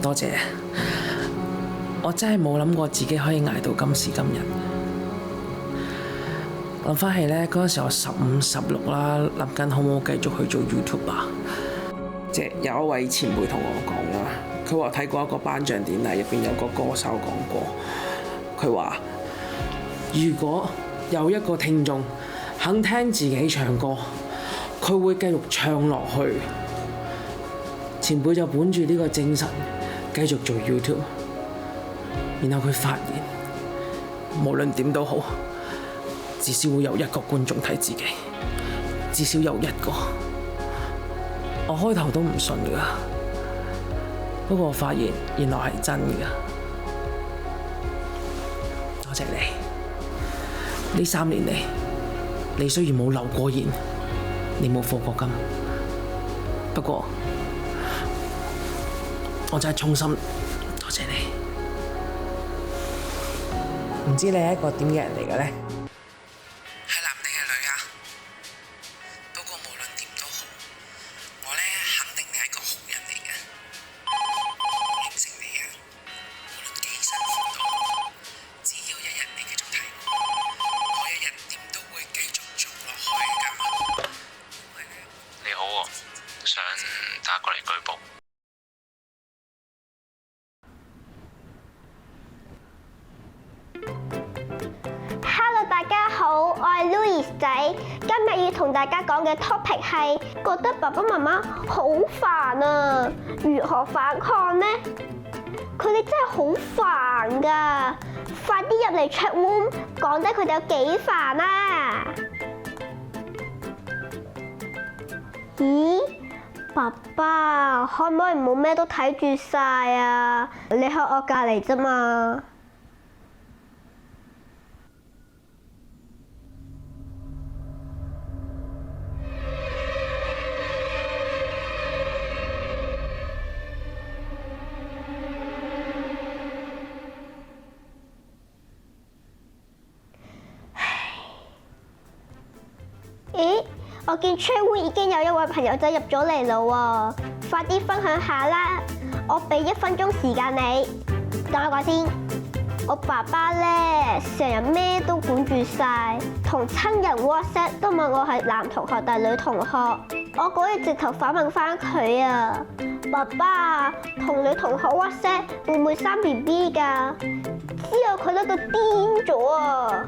多謝。我真係冇諗過自己可以捱到今時今日。諗翻起咧，嗰陣時我15、16啦，諗緊好唔好繼續去做 YouTube 啊。即係有一位前輩同我講啦，佢話睇過一個頒獎典禮，入邊有個歌手講過，佢話如果有一個聽眾肯聽自己唱歌，佢會繼續唱落去。前輩就本住呢個精神繼續做 YouTube， 然後佢發現無論點都好，至少會有一個觀眾睇自己，至少有一個。我開頭都唔信㗎，不過我發現原來係真㗎。多謝你，呢3年嚟，你雖然冇留過言，你冇課過金，不過我真係衷心多謝你。唔知你係一個點嘅人嚟嘅咧？係男定係女啊？不過無論點都好，我咧肯定你係一個好人嚟嘅。我應承你啊，無論幾辛苦都好，只要一日你繼續睇我一日點都會繼續做落去㗎。你好喎，想打過嚟舉報。大家好，我係 Louis 仔，今日要同大家講嘅 topic 係覺得爸爸媽媽好煩啊，如何反抗呢？佢哋真係好煩㗎，快啲入嚟 chat room 講得佢哋有幾煩啊！咦，爸爸可唔可以唔好咩都睇住晒啊？你喺我隔離啫嘛。咦，我見 chat room 已經有一位朋友仔入咗嚟啦喎，快啲分享下啦！我俾1分鐘時間你，等我講先。我爸爸咧成日咩都管住晒，同親人 WhatsApp 都問我係男同學定係女同學。我嗰日直頭反問翻佢啊，爸爸同女同學 WhatsApp 會唔會生 BB 㗎？之後佢咧就癲咗啊！